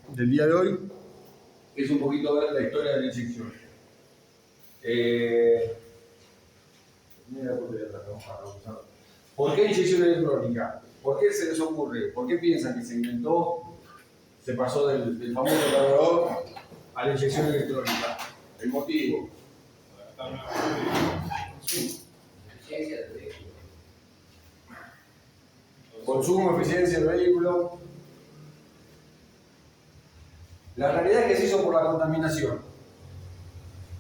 Del día de hoy es un poquito ver la historia de la inyección. ¿Por qué inyección electrónica? ¿Por qué se les ocurre? ¿Por qué piensan que se inventó, se pasó del famoso cargador a la inyección electrónica? El motivo. Consumo, eficiencia del vehículo. La realidad es que se hizo por la contaminación.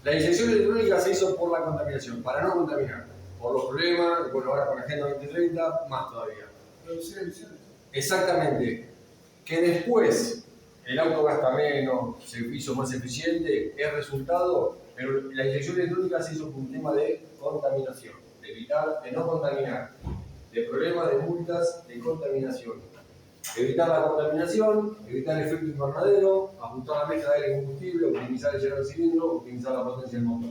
La inyección electrónica se hizo por la contaminación, para no contaminar. Por los problemas, bueno, ahora con la Agenda 2030, más todavía. Reducir emisiones. Exactamente. Que después el auto gasta menos, se hizo más eficiente, es resultado, pero la inyección electrónica se hizo por un tema de contaminación, de evitar, de no contaminar, de problemas de multas de contaminación. Evitar la contaminación, evitar el efecto invernadero, ajustar la mezcla de aire y combustible, optimizar el lleno del cilindro, optimizar la potencia del motor.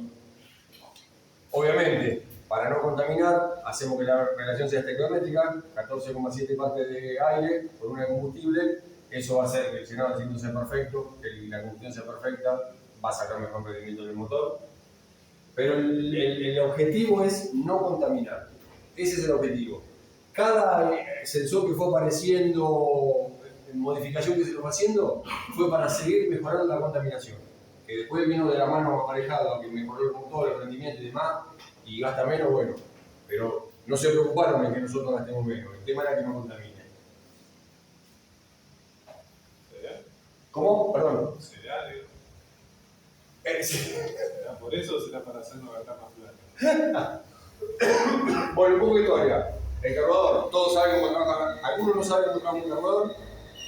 Obviamente, para no contaminar, hacemos que la relación sea estequiométrica, 14,7 partes de aire por una de combustible. Eso va a hacer que el llenado del cilindro sea perfecto, que la combustión sea perfecta, va a sacar mejor rendimiento del motor. Pero el objetivo es no contaminar. Ese es el objetivo. Cada sensor que fue apareciendo, modificación que se lo fue haciendo, fue para seguir mejorando la contaminación. Que después vino de la mano aparejado, que mejoró el motor, el rendimiento y demás, y gasta menos, bueno. Pero no se preocuparon en que nosotros gastemos menos. El tema era que no contamine. ¿Cereal? ¿Cómo? Perdón. ¿Cereal? Sí. ¿Será por eso o será para hacernos gastar más plata? Bueno, un poco de historia. El carburador, todos saben cómo trabaja. Algunos no saben cómo trabaja un carburador.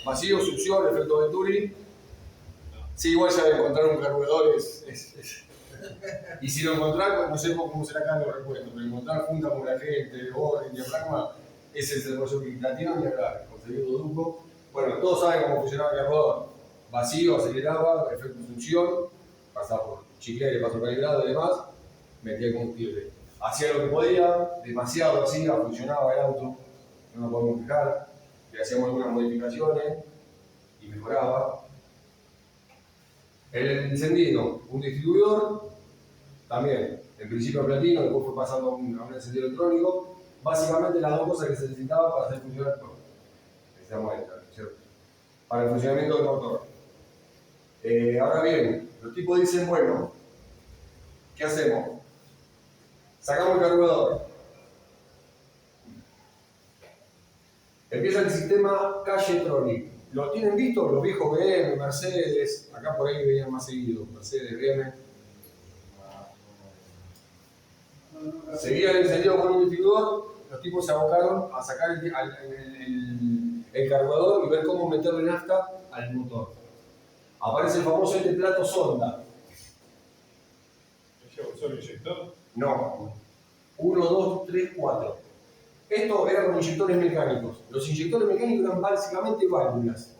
Vacío, succión, efecto Venturi. Sí, igual ya de encontrar un carburador Y si lo encontrar, no sé cómo será acá en los repuestos, pero encontrar junta con la gente, orden, diafragma, ese es el negocio que la tiene ni hablar, conseguir duco. Bueno, todos saben cómo funcionaba el carburador. Vacío, aceleraba, efecto succión, pasaba por chiclete, paso calibrado y demás, metía el combustible. Hacía lo que podía, demasiado hacía, funcionaba el auto, no nos podemos quejar, le hacíamos algunas modificaciones y mejoraba. El encendido, un distribuidor, también, en principio platino, después fue pasando a un encendido electrónico. Básicamente las dos cosas que se necesitaban para hacer funcionar el motor. Necesitamos esta, ¿cierto? Para el funcionamiento del motor. Ahora bien, los tipos dicen, bueno, ¿qué hacemos? Sacamos el carburador. Empieza el sistema Calle-Tronic. ¿Lo tienen visto? Los viejos BM, Mercedes, acá por ahí veían más seguido, Mercedes, BM. Seguía el encendido con un distribuidor, los tipos se abocaron a sacar el carburador y ver cómo meterle nafta al motor. Aparece el famoso plato sonda. ¿Lleva un solo inyector? No. 1, 2, 3, 4. Esto era con inyectores mecánicos. Los inyectores mecánicos eran básicamente válvulas.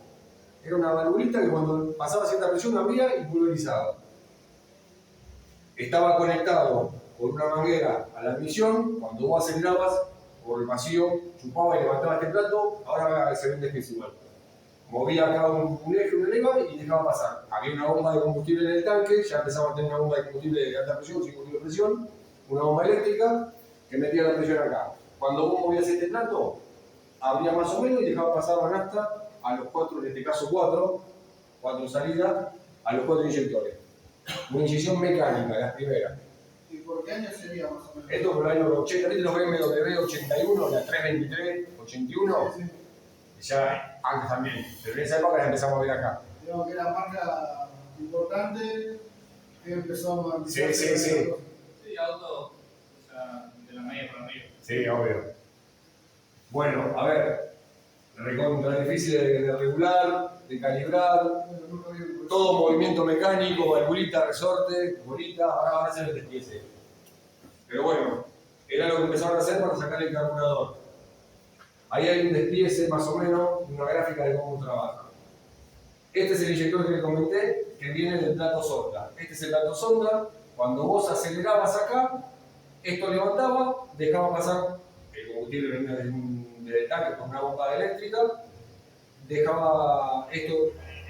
Era una valvulita que cuando pasaba cierta presión abría y pulverizaba. Estaba conectado por una manguera a la admisión. Cuando vos acelerabas por el vacío, chupaba y levantaba este plato. Ahora se vende que es igual. Movía acá un eje, una leva y dejaba pasar. Había una bomba de combustible en el tanque, ya empezaba a tener una bomba de combustible de alta presión, circuito de presión, una bomba eléctrica que metía la presión acá. Cuando vos movías este plato, abría más o menos y dejaba pasar la nafta a los 4, en este caso 4 salidas, a los 4 inyectores. Una inyección mecánica, las primeras. ¿Y por qué año sería más o menos? Esto por el año 80, ¿viste los BMW 81, la 323, 81? Sí, sí. Ya antes también, pero en esa época la empezamos a ver acá. Digamos que era marca importante que empezó a Sí, sí, sí. Sí, auto, o sea, de la media para arriba. Sí, obvio. Bueno, a ver, recontra difícil de regular, de calibrar, todo movimiento mecánico, valvulita, resorte, bolita, ahora se el despiece. Pero bueno, era lo que empezaron a hacer para sacar el carburador. Ahí hay un despiece más o menos, una gráfica de cómo trabaja. Este es el inyector que les comenté, que viene del plato sonda. Este es el plato sonda, cuando vos acelerabas acá, esto levantaba, dejaba pasar el combustible venía del tanque con una bomba eléctrica, dejaba esto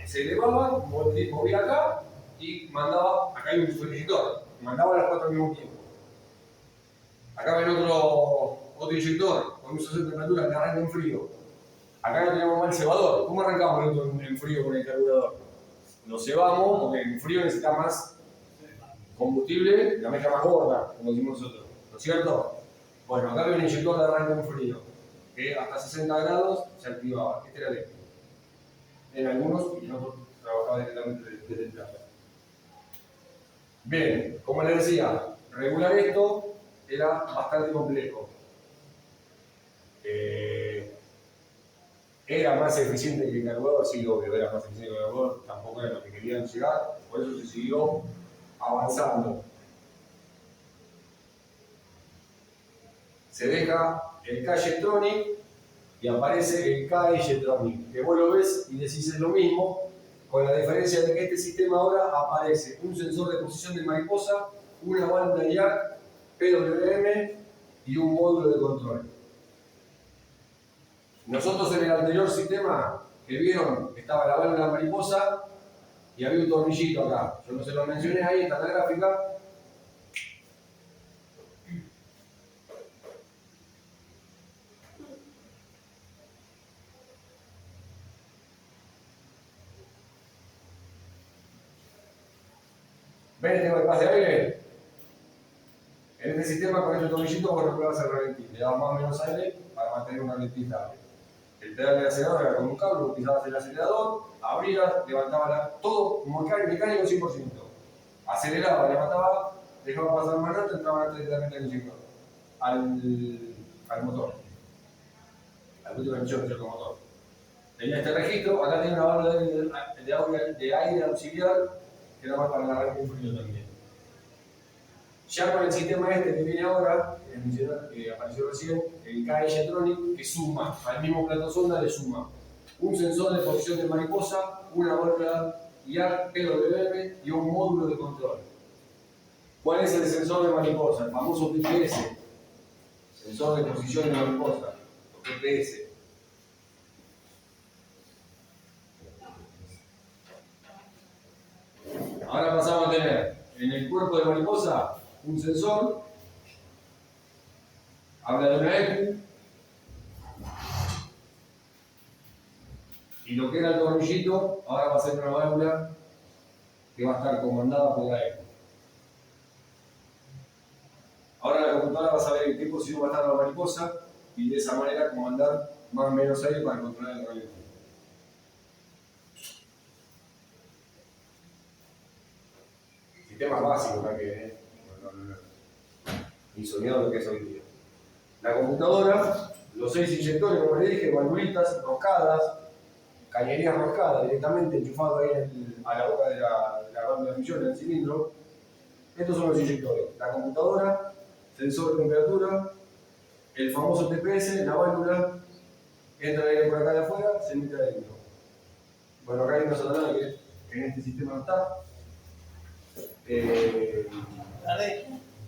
se elevaba, movía acá y mandaba, acá hay un inyector, mandaba las 4 al mismo tiempo. Acá ven otro inyector con un sensor de temperatura que arranca en frío. Acá no tenemos más el cebador. ¿Cómo arrancamos el otro en frío con el carburador? Lo cebamos porque en frío necesita más combustible, la mezcla más gorda, como decimos nosotros. ¿No es cierto? Bueno, acá hay un inyector de arranque en frío que hasta 60 grados se activaba. Este era eléctrico. En algunos y en otros trabajaba directamente desde el plato. Bien, como les decía, regular esto era bastante complejo. Era más eficiente que el carburador, sí, obvio, era más eficiente que el carburador, tampoco era lo que querían llegar, por eso se siguió avanzando. Se deja el K-Jetronic y aparece el K-Jetronic, que vos lo ves y decís es lo mismo, con la diferencia de que este sistema ahora aparece un sensor de posición de mariposa, una válvula IAC, PWM y un módulo de control. Nosotros en el anterior sistema que vieron estaba la válvula mariposa y había un tornillito acá. Yo no se lo mencioné ahí, está en la gráfica. ¿Ven este bypass de aire? En este sistema con este tornillito vos regulabas el ralentí, le dabas más o menos aire para mantener un ralentí estable. El pedal del acelerador era con un cable, utilizabas el acelerador, abrías, levantabas todo mecánico 100%. Aceleraba, levantaba, dejaba pasar más rato, entraba directamente al inyector, al motor, al último emisión del motor. Tenía este registro, acá tiene una válvula de aire auxiliar que era más para el arranque en frío también. Ya con el sistema este que viene ahora, que apareció recién, el K-Jetronic, que suma, al mismo plato sonda le suma un sensor de posición de mariposa, una válvula IAC PWM y un módulo de control. ¿Cuál es el sensor de mariposa? El famoso TPS, sensor de posición de mariposa, o TPS. Ahora pasamos a tener en el cuerpo de mariposa un sensor, habla de una ECU, y lo que era el tornillito ahora va a ser una válvula que va a estar comandada por la ECU. Ahora la computadora va a saber en qué posición va a estar la mariposa y de esa manera comandar más o menos aire para controlar el ralentí. Sistemas básicos también, ni soñado lo que es hoy día. La computadora, los 6 inyectores, como les dije, valvulitas roscadas, cañerías roscadas directamente enchufadas ahí a la boca de la válvula de emisión, en el cilindro. Estos son los inyectores. La computadora, sensor de temperatura, el famoso TPS, la válvula, entra el aire por acá de afuera, se mete adentro. Bueno, acá hay una soldadora que en este sistema no está.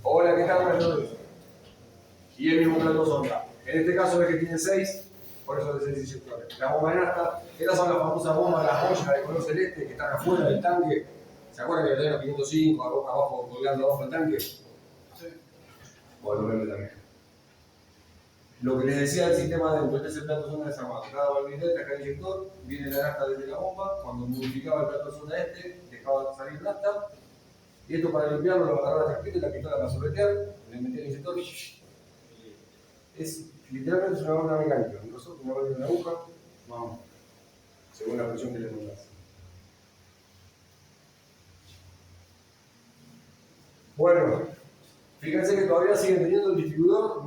Hola, ¿qué tal? Buenas noches. Y el mismo plato sonda. En este caso ves que tiene 6, por eso de 6 inyectores. La bomba de nafta, estas son las famosas bombas, las boyas de color celeste que están afuera del tanque. ¿Se acuerdan que tenían los 505 abajo, colgando abajo del tanque? Sí. Bueno, lo también. Lo que les decía del sistema dentro, este es el plato sonda desarmado. Cada valvuleta, cada inyector, viene la nafta desde la bomba. Cuando modificaba el plato sonda dejaba salir nafta. Y esto para limpiarlo lo agarraba la traspita y la pistola para sorbetear, le metía el inyector y es literalmente una válvula mecánica, una válvula de aguja, vamos, según la presión que le pongas. Bueno, fíjense que todavía siguen teniendo el distribuidor,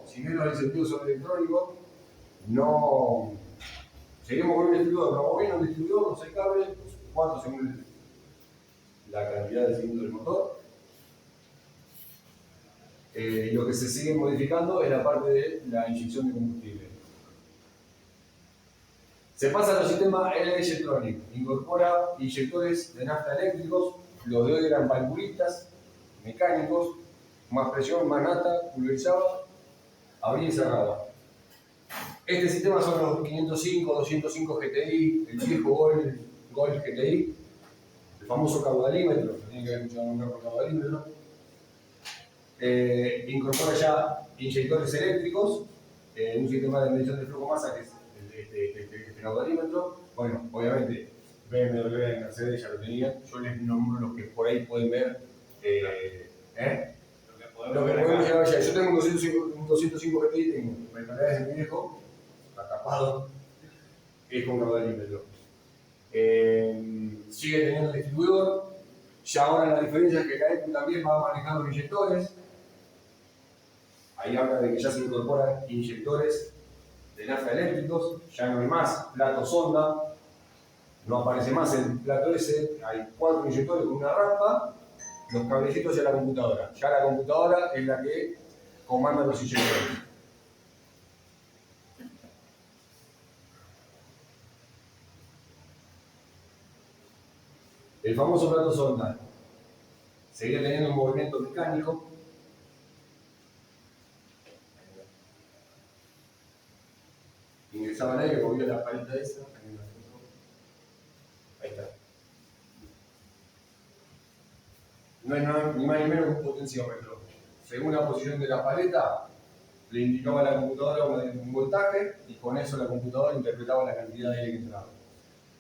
si bien los incentivos son electrónicos, no, seguimos con un distribuidor, no bobina, un distribuidor, 6 cables, 4 según la cantidad de cilindros del motor. Y lo que se sigue modificando es la parte de la inyección de combustible. Se pasa al sistema LG-Tronic, incorpora inyectores de nafta eléctricos, los de hoy eran valvulitas, mecánicos, más presión, más nafta, pulverizaba, abría y cerraba. Este sistema son los 505, 205 GTI, el viejo Gol GTI, el famoso caudalímetro, tienen que haber escuchado nombrar por caudalímetro. Incorpora ya inyectores eléctricos, un sistema de medición de flujo masa que es este caudalímetro. Bueno, obviamente BMW y Mercedes ya lo tenían, yo les nombro los que por ahí pueden ver. Lo que podemos llegar allá. Yo tengo un 205 GTI, tengo mentalidades de mi viejo, tapado, es con caudalímetro. Sigue teniendo distribuidor. Ya ahora la diferencia es que la ECU también va manejando inyectores. Ahí habla de que ya se incorporan inyectores de nafta eléctricos, ya no hay más plato sonda, no aparece más el plato ese, hay 4 inyectores con una rampa, los cablecitos y la computadora. Ya la computadora es la que comanda los inyectores. El famoso plato sonda seguía teniendo un movimiento mecánico. Ingresaba el aire, movía la paleta esa. Ahí está. No es nada, ni más ni menos que un potenciómetro. Según la posición de la paleta, le indicaba a la computadora un voltaje y con eso la computadora interpretaba la cantidad de aire que entraba.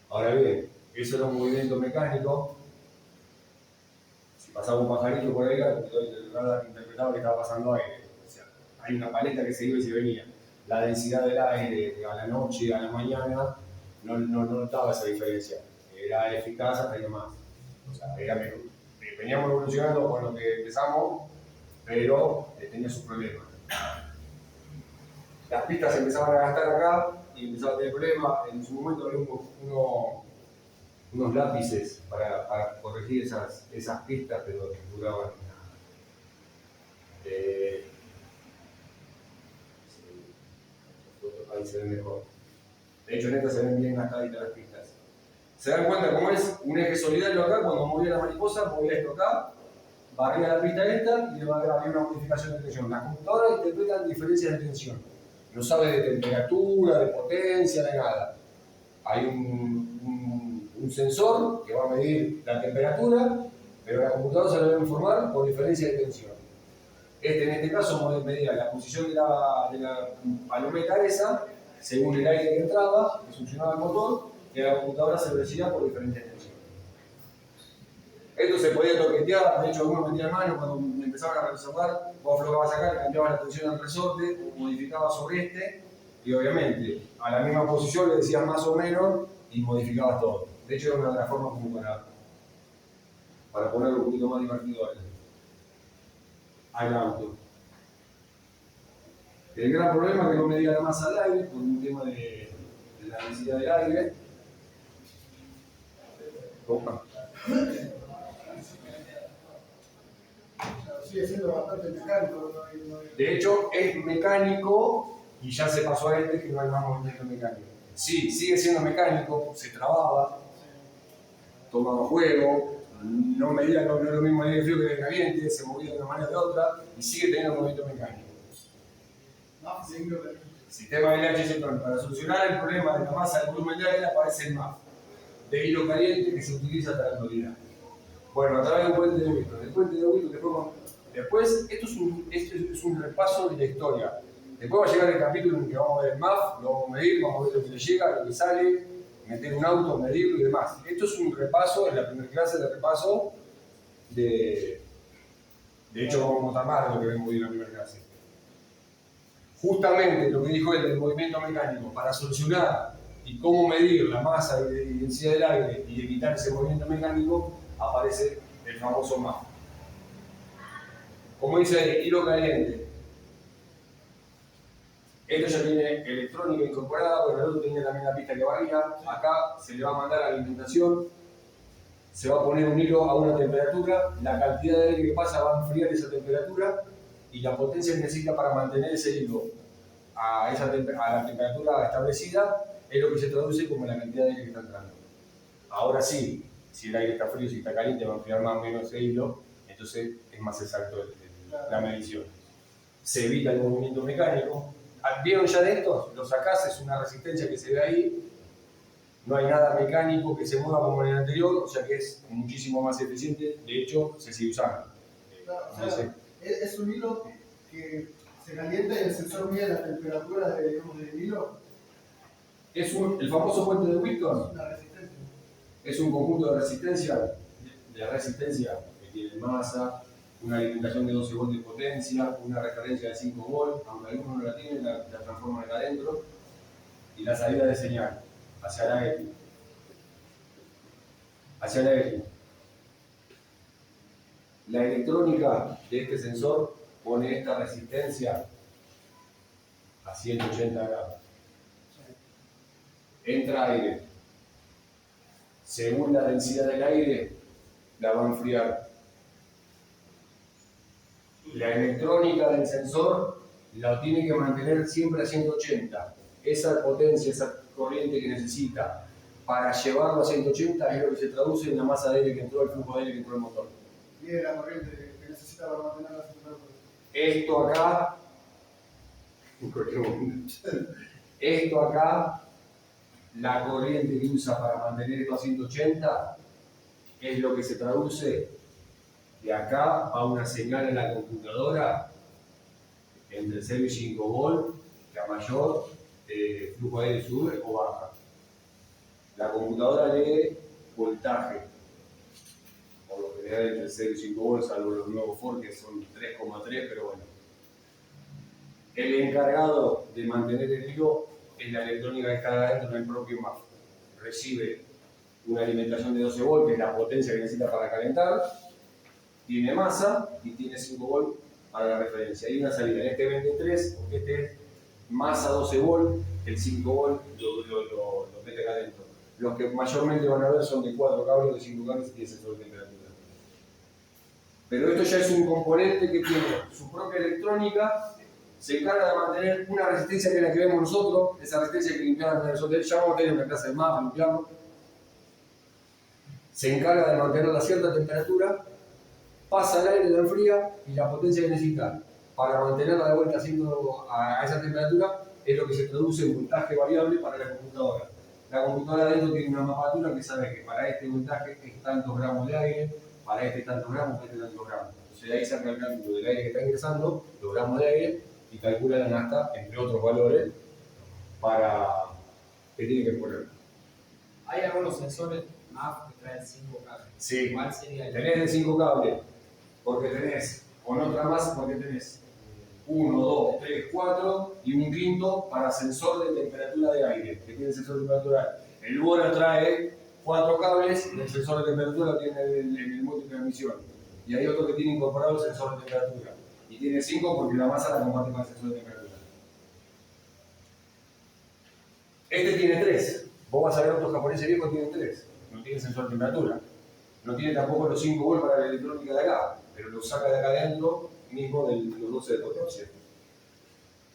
Ahora bien, eso era un movimiento mecánico. Si pasaba un pajarito por ahí, la computadora interpretaba que estaba pasando aire. O sea, hay una paleta que se iba y se venía. La densidad del aire a la noche, a la mañana, no notaba esa diferencia. Era eficaz hasta ir más. O sea, era mejor. Veníamos evolucionando con lo que empezamos, pero tenía sus problemas. Las pistas se empezaban a gastar acá y empezaban a tener problemas. En su momento había unos lápices para corregir esas pistas, pero duraban nada. Ahí se ven mejor. De hecho, en esta se ven bien gastaditas las pistas. ¿Se dan cuenta cómo es un eje solidario acá? Cuando movía la mariposa, movía esto acá, barría la pista esta y había una modificación de tensión. Las computadoras interpretan diferencias de tensión. No sabe de temperatura, de potencia, de nada. Hay un sensor que va a medir la temperatura, pero la computadora se lo debe informar por diferencia de tensión. En este caso medía la posición de la palometa esa, según el aire que entraba, que succionaba el motor, y la computadora se lo decía por diferentes tensiones. Esto se podía toquetear, de hecho algunos metían mano cuando empezaban a resolver, vos aflojabas acá, le cambiabas la tensión al resorte, modificabas sobre este, y obviamente a la misma posición le decías más o menos y modificabas todo. De hecho era una de las formas como para ponerlo un poquito más divertido al auto. El gran problema es que no medía la masa del aire por un tema de la densidad del aire. Opa. Sigue siendo bastante mecánico. De hecho, es mecánico y ya se pasó a este que no hay más movimiento mecánico. Sí, sigue siendo mecánico, se trababa, tomaba juego, no medía no es lo mismo el aire frío que el aire caliente, se movía de una manera o de otra y sigue teniendo movimiento mecánico. Sistema de LH para solucionar el problema de la masa del volumen de aire aparece el MAF de hilo caliente que se utiliza hasta la actualidad. Bueno, a través del puente de Whittle. El puente de Whittle después esto es un repaso de la historia. Después va a llegar el capítulo en el que vamos a ver el MAF, lo vamos a medir, vamos a ver lo que le llega, lo que sale, meter un auto, medirlo y demás. Esto es un repaso, es la primera clase de repaso de hecho vamos a mostrar más de lo que vemos hoy en la primera clase. Justamente lo que dijo él del movimiento mecánico, para solucionar y cómo medir la masa y densidad del aire y evitar ese movimiento mecánico, aparece el famoso MAF. Como dice ahí, hilo caliente. Esto ya tiene electrónica incorporada, pero el otro tenía también la pista que barría. Acá se le va a mandar alimentación, se va a poner un hilo a una temperatura, la cantidad de aire que pasa va a enfriar esa temperatura y la potencia que necesita para mantener ese hilo a la temperatura establecida es lo que se traduce como la cantidad de aire que está entrando. Ahora sí, si el aire está frío, si está caliente, va a enfriar más o menos ese hilo, entonces es más exacto la medición. Se evita el movimiento mecánico. ¿Vieron ya de estos? Lo sacás, es una resistencia que se ve ahí. No hay nada mecánico que se mueva como en el anterior, o sea que es muchísimo más eficiente. De hecho, se sigue usando. Claro, o sea, es un hilo que se calienta y el sensor mide la temperatura del hilo. Es el famoso puente de Whitton. La resistencia. Es un conjunto de resistencia que tiene masa, una alimentación de 12 volts de potencia, una referencia de 5 volts, aunque algunos no la tienen, la transforman acá adentro, y la salida de señal hacia la X. Hacia la X. La electrónica de este sensor pone esta resistencia a 180 grados. Entra aire. Según la densidad del aire, la va a enfriar. La electrónica del sensor la tiene que mantener siempre a 180. Esa potencia, esa corriente que necesita para llevarlo a 180 es lo que se traduce en la masa de aire que entró, el flujo de aire que entró al motor. Y es la corriente que necesita para mantener la temperatura. Esto acá, esto acá, la corriente que usa para mantener esto a 180 es lo que se traduce. De acá va una señal en la computadora entre 0 y 5 volts, que a mayor flujo de aire sube o baja. La computadora lee voltaje, por lo general entre 0 y 5 volts, salvo los nuevos Ford que son 3,3, pero bueno. El encargado de mantener el hilo es la electrónica que está adentro del propio MAF. Recibe una alimentación de 12 volts, que es la potencia que necesita para calentar, tiene masa y tiene 5 volts para la referencia. Hay una salida en este 23, porque este es masa 12 volts, el 5 volts lo mete acá adentro. Los que mayormente van a ver son de 4 cables, de 5 cables y tiene sensor de temperatura. Pero esto ya es un componente que tiene su propia electrónica, se encarga de mantener una resistencia que es la que vemos nosotros, esa resistencia que limpiamos en el hotel, ya vamos a tener una clase de mapa, limpiamos. Se encarga de mantener a cierta temperatura, pasa el aire, lo enfría y la potencia que necesita para mantenerla de vuelta a esa temperatura es lo que se traduce en voltaje variable para la computadora. La computadora adentro tiene una mapatura que sabe que para este voltaje es tantos gramos de aire, para este tantos gramos, para este tantos gramos. Entonces ahí saca el cálculo del aire que está ingresando, los gramos de aire, y calculan hasta, entre otros valores, para que tiene que poner. Hay algunos sensores MAF que traen 5 cables. Sí, ¿Cuál sería el? tenés de 5 cables, porque tenés, con otra más, porque tenés 1, 2, 3, 4 y un quinto para sensor de temperatura de aire, que tiene sensor de temperatura. El Bora trae 4 cables y el sensor de temperatura lo tiene en el múltiple de emisión. Y hay otro que tiene incorporado el sensor de temperatura. Y tiene 5 porque la masa la comparte con el sensor de temperatura. Este tiene 3. Vos vas a ver otros japoneses viejos tienen 3. No tiene sensor de temperatura. No tiene tampoco los 5 volts para la electrónica de acá, pero lo saca de acá adentro mismo de los 12 de potencia.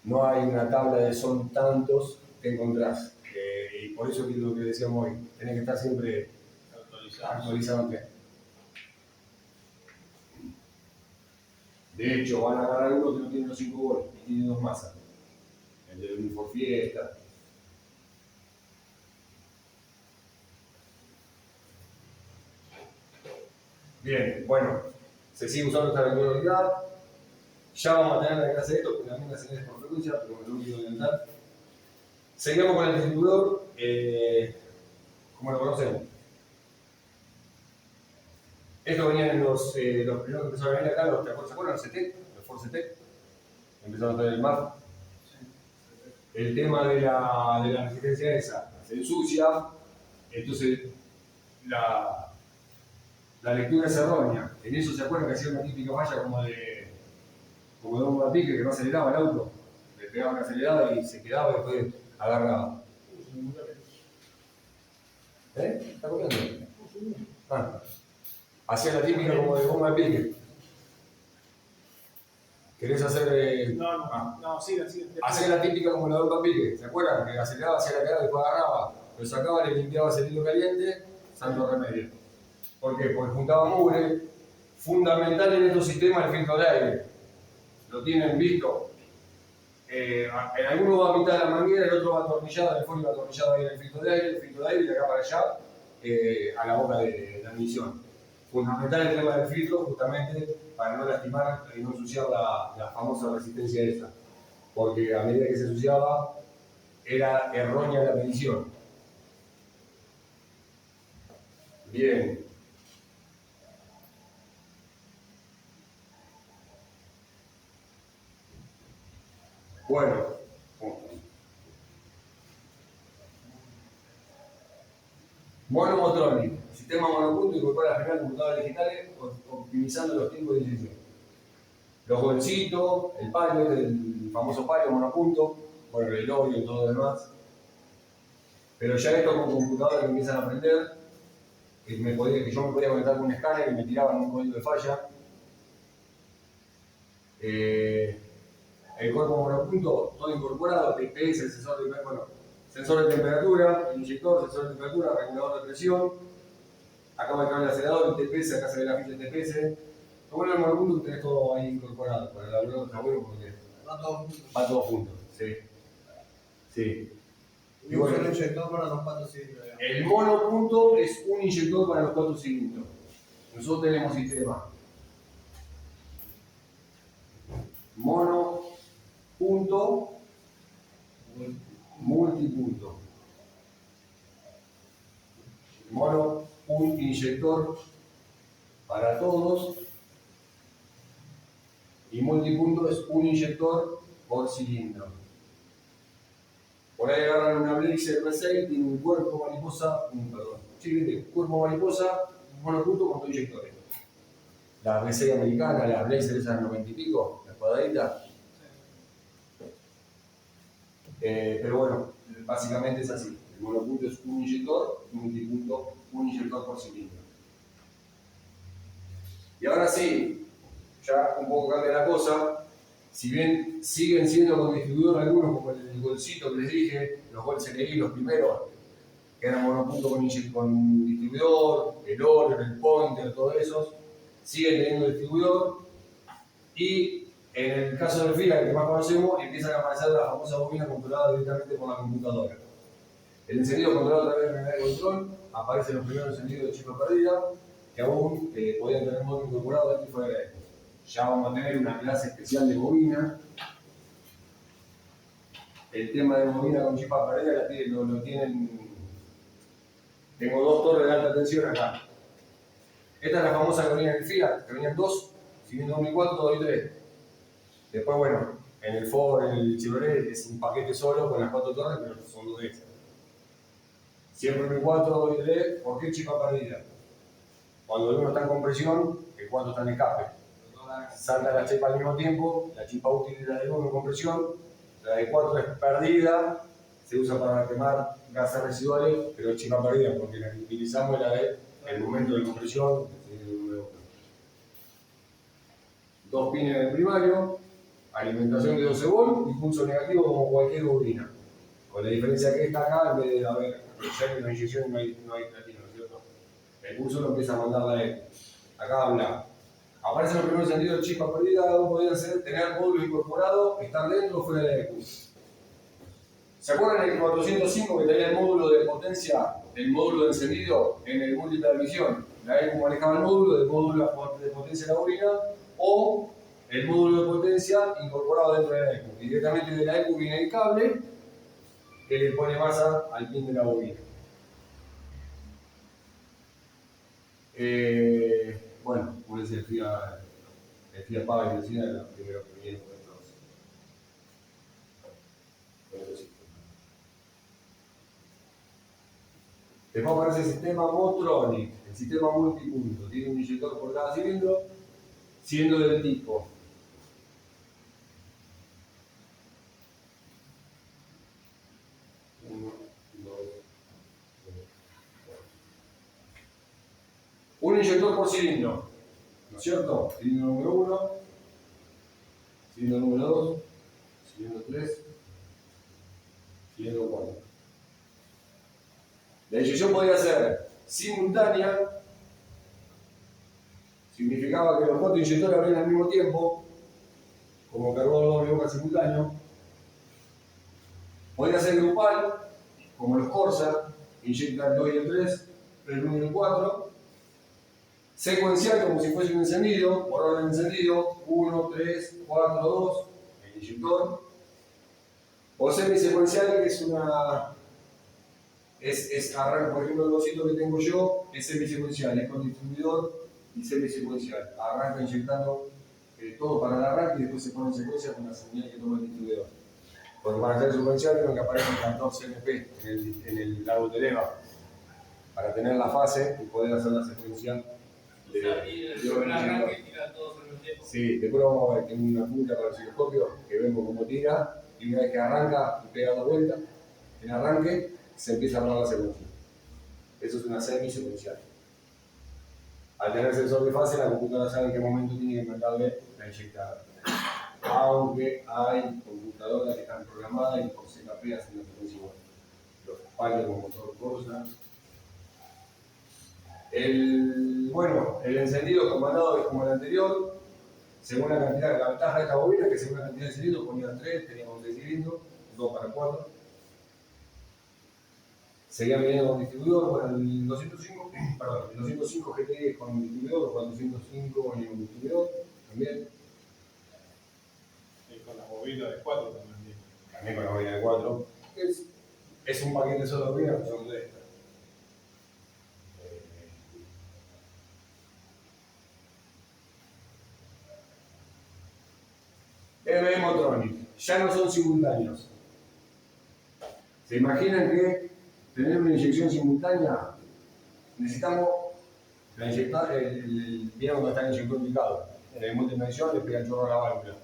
No hay una tabla de son tantos que encontrás. Y por eso es lo que decíamos hoy. Tenés que estar siempre actualizándote. De hecho, van a agarrar uno que no tiene los 5 volts y tiene 2 masas. El de Unifor Fiesta. Bien, bueno, se sigue usando esta electrónica. Ya vamos a tener la clase de esto, porque también la señal es por frecuencia, pero me lo quiero adelantar. Seguimos con el distribuidor, como lo conocemos. Esto venían en los primeros que empezaron a venir acá, ¿te acuerdas? Los CT, los Ford CT. Empezaron a traer el MAF. El tema de la resistencia esa se ensucia, entonces la lectura es errónea. En eso se acuerdan que hacía una típica falla como de un pique que no aceleraba el auto. Le pegaba una acelerada y se quedaba y después agarraba. ¿Está copiando? Ah. Hacía la típica como de goma de pique. ¿Querés hacer...? No, sigan. Hacía la típica como la de goma de pique. ¿Se acuerdan? Que aceleraba hacia la cara, después agarraba, lo sacaba, le limpiaba el hilo caliente, santo remedio. ¿Por qué? Porque juntaba mugre. Fundamental en estos sistemas el filtro de aire. ¿Lo tienen visto? en alguno va a mitad de la manguera, el otro va atornillado, el folio va atornillado ahí en el filtro de aire, y de acá para allá a la boca de la admisión. Fundamental el tema del filtro, justamente para no lastimar y no ensuciar la famosa resistencia esa, porque a medida que se ensuciaba era errónea la medición. Bien. Bueno. Monomotronic, sistema monopunto incorpora las primeras computadoras digitales optimizando los tiempos de inyección. Los bolsitos, el palio, el famoso palio monopunto, bueno, el reloj y todo lo demás. Pero ya esto con computadoras que empiezan a aprender, que yo me podía conectar con un escáner y me tiraban un código de falla. El cuerpo monopunto, todo incorporado, TPS, sensor de temperatura, el inyector, sensor de temperatura, regulador de presión. Acá va a entrar el acelerador, el TPS, acá se ve la ficha del TPS. Lo bueno del monopunto es que tenés todo ahí incorporado, para el laburo está bueno porque va todo junto. Sí. Sí. Y bueno, el inyector para los 4 cilindros. El monopunto es un inyector para los 4 cilindros. Nosotros tenemos sistema monopunto, multipunto. Mono, un inyector para todos. Y multipunto es un inyector por cilindro. Por ahí agarran una Blazer V6, tiene un cuerpo mariposa, cuerpo mariposa, monopunto con 2 inyectores. La V6 americana, la Blazer esas 90 y pico, la cuadradita. Pero bueno, básicamente es así. El monopunto es un inyector, el multipunto un inyector por cilindro. Y ahora sí, ya un poco cambia la cosa. Si bien siguen siendo con distribuidor algunos, como el bolsito que les dije, los Gol CLI, los primeros, que eran monopunto con distribuidor, el Oreo, el Pointer, todos esos, siguen teniendo distribuidor. Y en el caso del FIA, el que más conocemos, empiezan a aparecer las famosas bobinas controladas directamente por la computadora. El encendido controlado a través del menú de control, aparecen los primeros encendidos de chispa perdida, que aún podían tener modo incorporado dentro y fuera de esto. Ya vamos a tener una clase especial de bobina. El tema de bobina con chispa perdida lo tienen. Tengo 2 torres de alta tensión acá. Esta es la famosa que venía en el Fiat, que venían 2, cilindro 1 y 4, 2 y 3. Después, bueno, en el Ford, en el Chevrolet es un paquete solo con las 4 torres, pero son 2 de esas. Siempre 1 y 4, 2 y 3, ¿por qué chispa perdida? Cuando el 1 está en compresión, el 4 está en escape. Salta la chispa al mismo tiempo, la chispa útil es la de 1 en compresión, la de 4 es perdida, se usa para quemar gases residuales, pero es chispa perdida porque la que utilizamos es la de el momento de compresión. 2 pines en el primario, alimentación de 12 volts y pulso negativo como cualquier bobina. Con la diferencia que esta acá, en vez de haber una inyección no hay platino, ¿no es cierto? El pulso lo empieza a mandar la E. Acá habla. Aparecen los primeros sentidos de chispa perdida, podrían ser tener módulo incorporado, estar dentro o fuera de la EQ. ¿Se acuerdan del 405 que tenía el módulo de potencia, el módulo de encendido en el múltiple de admisión? La EQ manejaba el módulo de potencia de la bobina o el módulo de potencia incorporado dentro de la EQ. Directamente de la EQ viene el cable que le pone masa al pin de la bobina. Bueno, como decía, el FIA paga y decía era lo primero que viene con estos sistemas. Después aparece el sistema Motronic, el sistema multipunto. Tiene un inyector por cada cilindro, siendo del tipo un inyector por cilindro, ¿no es cierto? Cilindro número 1, cilindro número 2, cilindro 3, cilindro 4. La inyección podía ser simultánea, significaba que los 4 inyectores abrían al mismo tiempo, como cargador doble boca simultáneo, Podría ser grupal, como los Corsa, inyecta el 2 y el 3, el 1 y el 4. Secuencial, como si fuese un encendido, por orden de encendido, 1, 3, 4, 2, el inyector. O semisecuencial, que es una. Arranca, por ejemplo, el bolsito que tengo yo, es semisecuencial, es con distribuidor y semisecuencial. Arranca inyectando todo para el arranque y después se pone en secuencia con la señal que toma el distribuidor. Porque para hacer secuencial tengo que aparecer 14 MP en el lado de leva para tener la fase y poder hacer la secuencia. O sea, y el primer arranque tira todo sobre el tiempo. Sí, después vamos a ver que en una punta para el osciloscopio que vemos cómo tira y una vez que arranca y pega la vuelta, en arranque se empieza a armar la secuencia. Eso es una semi-secuencial. Al tener sensor de fase, la computadora sabe en qué momento tiene que meterle la inyectada. Aunque hay computadoras que están programadas y por CKP hacen la secuencia igual. Los paños con motor Corsa. El encendido comandado es como el anterior, según la cantidad. La ventaja de esta bobina es que según la cantidad de cilindros ponían 3, teníamos 6 cilindros, 2 para 4. Seguían viniendo con distribuidor, bueno, el 205 GTI es con distribuidor, el 405 venía con distribuidor también. Y con las bobinas de 4 también. También con la bobina de 4. Es un paquete solo de bobinas, pero son de estas. Motronic, ya no son simultáneos. ¿Se imaginan que tener una inyección simultánea? Necesitamos la inyectar, bien donde está el inyector indicado. En el multidimensión le pega el chorro a la válvula.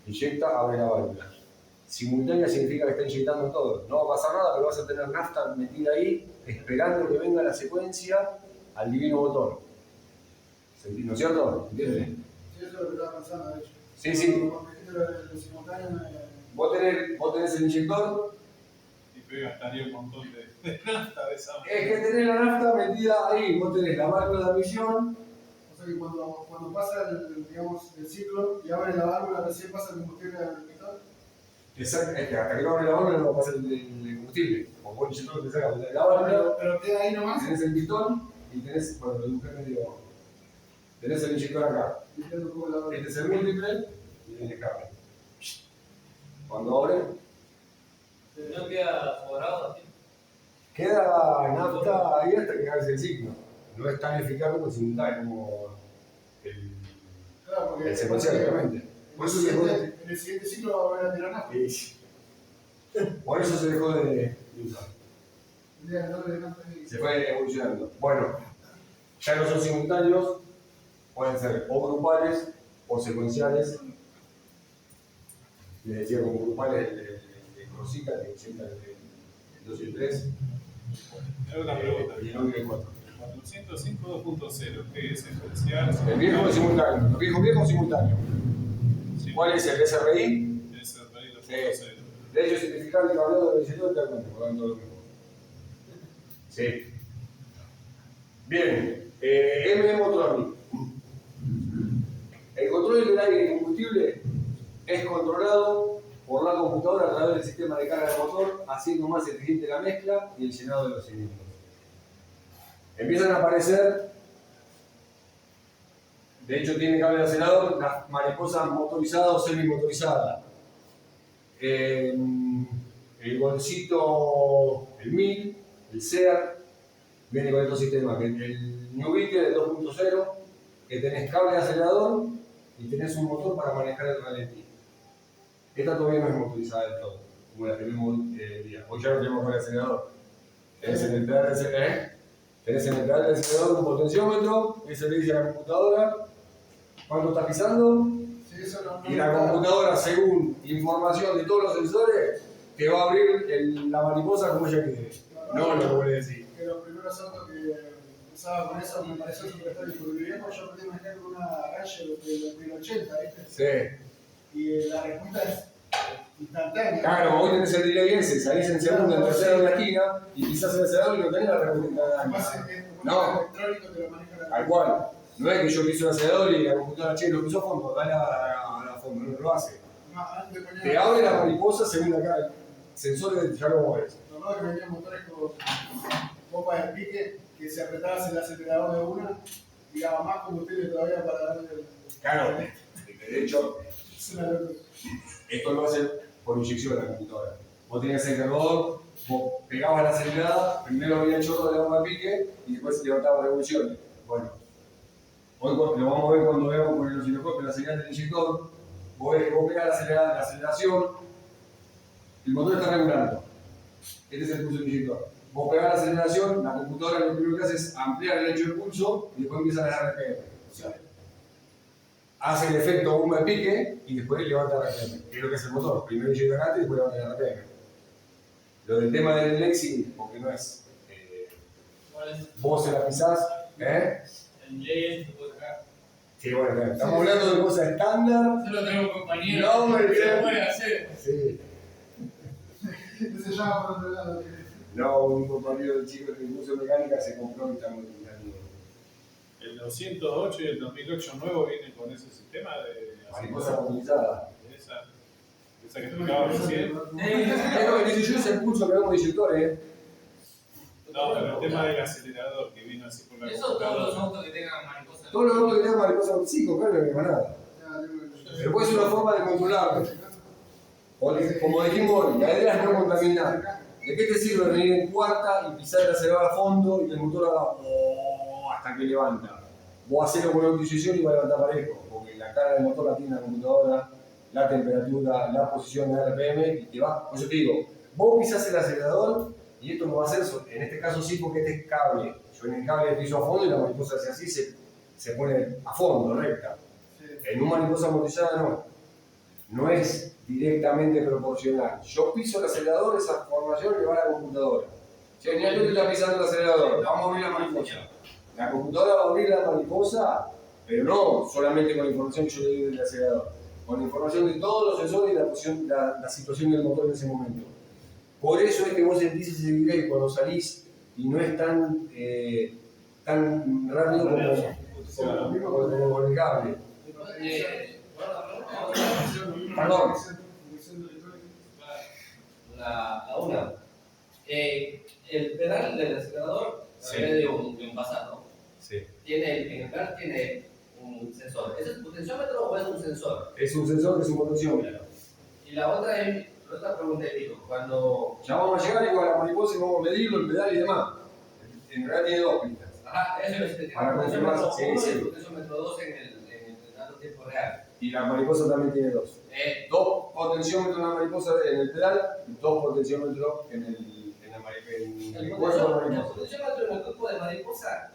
Inyecta, abre la válvula. Simultánea significa que está inyectando todo. No va a pasar nada, pero vas a tener nafta metida ahí, esperando que venga la secuencia al divino botón. ¿No es cierto? ¿Entiendes? Sí, eso es lo que estaba pensando, de hecho. Sí, sí. Cuando dijiste lo simultáneo me... Vos tenés el inyector. Y pero gastaría un montón de nafta de esa manera. Es que tenés la nafta metida ahí. Vos tenés la válvula de admisión. O sea que cuando pasa el ciclo y abre la válvula, recién pasa el combustible al inyector. Exacto. Es que hasta que no abre la válvula no va a pasar el combustible. O vos el inyector te saca de la válvula. Pero queda ahí nomás. Tenés el pistón y tenés, bueno, lo dibujé medio. Tenés el inyector acá. Este es el múltiple y el escape. Cuando abre, No queda sobrado, ¿sí? queda nafta ahí hasta que hagas el ciclo. No es tan eficaz como el simultáneo, como Claro, porque el secuencial, obviamente. Por eso se dejó de, en el siguiente ciclo va a volver a tirar nafta. por eso se dejó de usar. Tendría el doble de nafta ahí. Se fue evolucionando. Bueno, ya no son simultáneos, pueden ser o grupales o secuenciales. Les decía como grupales el Rosica, que inyecta el 2 y el 3. Tengo una pregunta. Y el 1 y el 4. 405 2.0, ¿qué es especial? El viejo es simultáneo, los viejos simultáneos. Sí. ¿Cuál es el SRI? Es el RI 2.0. De hecho, simplificar el cableado del inyector te da cuenta, por tanto lo mismo. Sí. Bien, Motronic. El control del aire y combustible es controlado por la computadora a través del sistema de carga del motor, haciendo más eficiente la mezcla y el llenado de los cilindros. Empiezan a aparecer, de hecho tiene cable de acelerador, las mariposas motorizadas o semimotorizadas. El bolsito, el MIL, el SEAT, viene con estos sistemas. El New Beetle, el 2.0, que tenés cable de acelerador y tenés un motor para manejar el ralentí. Esta todavía no es motorizada del todo, como la que vimos hoy día. Hoy ya no tenemos con el acelerador. Tenés en el pedal del acelerador un potenciómetro, ese le dice a la computadora cuánto está pisando, Sí, eso no y la computadora, según información de todos los sensores, te va a abrir la mariposa como ella quiere. No lo que vos le decís. Que los primeros autos que usaba con eso me pareció súper extraño, porque vivíamos, yo aprendí a manejar con una Ranger del 80, ¿viste? Sí. Y la respuesta es instantánea. Claro, vos tenés el delay ese, salís en segundo, en tercero en la esquina, y quizás el acelerador y no tenés la respuesta. Además, No. electrónico te lo maneja la Tal cual. No es que yo piso el acelerador y la computadora, che, lo piso a fondo, dale a fondo, no lo hace. Antes de poner. Te abre la mariposa según acá. Sensores ya lo mueves. Normado que venían motores con pompas de pique que si apretabas el acelerador de una, tiraba más combustible todavía para darle el. Claro, de hecho, Es una locura. esto lo hace por inyección a la computadora. Vos tenías el cargador, vos pegabas la acelerada, primero había el chorro de la bomba de pique y después levantaba revoluciones. Bueno, hoy lo vamos a ver cuando veamos con el osciloscopio la señal del inyector. Vos ves que vos pegás la aceleración, el motor está regulando. Este es el pulso del inyector. Vos pegás la aceleración, la computadora lo primero que hace es ampliar el ancho del pulso y después empieza a las RPM. O sea, hace el efecto bomba de pique y después levanta la RPM. Que es lo que hace el motor. Primero inyecta acá y después levanta la RPM. Lo del tema del Lexi, porque no es. ¿Cuál es? Vos se la pisás, ¿eh? El JS se puede sacar. Sí, bueno, estamos hablando de cosas estándar. Solo tengo compañeros No, me que bien. lo pueden hacer. Sí. Ese se llama por otro lado. No, un compañero de chico de industria mecánica se compró y está multiplicando. El 208 y el 2008 nuevo vienen con ese sistema de Mariposa movilizada. esa que explicaba recién. Es lo que dice yo, es el pulso que vemos de inyectores, No, pero el tema del acelerador que vino así por la Eso todos los computadora. autos que tengan mariposas. Todos los autos que tengan mariposa movilizada, claro, no hay más nada. Pero puede ser una forma de controlarlo. Como dijimos hoy, la idea es no contaminar. ¿De qué te sirve venir en cuarta y pisar el acelerador a fondo y que el motor haga hasta que levanta? Vos hacelo con autoinyección y va a levantar parejo, porque la cara del motor la tiene la computadora, la temperatura, la posición de RPM y te va. Por eso te digo, vos pisás el acelerador y esto no va a ser, en este caso sí, porque este es cable. Yo en el cable piso a fondo y la mariposa hace así, se pone a fondo, recta. En un mariposa motorizada no. No es directamente proporcional. Yo piso el acelerador, esa información le va a la computadora. Si el niño te está pisando el acelerador, vamos a abrir la mariposa. La computadora va a abrir la mariposa, pero no solamente con la información que yo le doy del acelerador, con la información de todos los sensores y la, posición, la situación del motor en ese momento. Por eso es que vos sentís ese delay cuando salís y no es tan, tan rápido como con el cable. Perdón. La una. El pedal del acelerador Sí. viene de un pasado. Sí. En el pedal tiene un sensor. ¿Es el potenciómetro o es un sensor? Es un sensor que es un potenciómetro. Y la otra pregunta es, digo, cuando. Ya vamos a llegar igual a la mariposa y vamos a medirlo, el pedal y demás. En realidad tiene dos pistas. Ajá, eso es el Para confirmar, sí, potenciómetro 1 sí. y el potenciómetro 2 en el dato tiempo real. Y la mariposa también tiene dos. Dos potenciómetros en la mariposa en el pedal y dos potenciómetros en el El cuerpo de la mariposa. potenciómetro en el cuerpo de mariposa,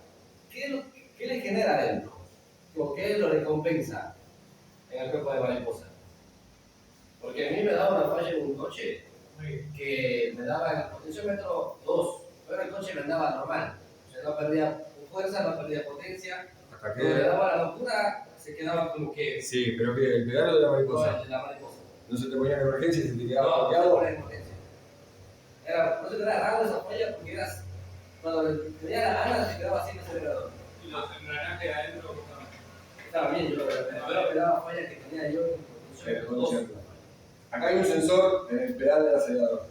¿qué le genera adentro? ¿O qué lo recompensa en el cuerpo de mariposa? Porque a mí me daba una falla en un coche que me daba el potenciómetro 2, pero el coche me andaba normal. O sea, no perdía fuerza, no perdía potencia. Hasta Cuando le que. daba la locura, se quedaba como que. Sí, pero que el pedal o de la mariposa. La mariposa. No se te ponía en emergencia y se te No, quedaba no se bloqueado. ponía en potencia. No se te da raro esa falla porque eras. Cuando tenía la gana, se quedaba sin acelerador. Y los engranajes adentro. Estaba bien, yo pero me daba falla que tenía yo en Pero, potenciómetro 2. acá hay un sensor en el pedal del acelerador.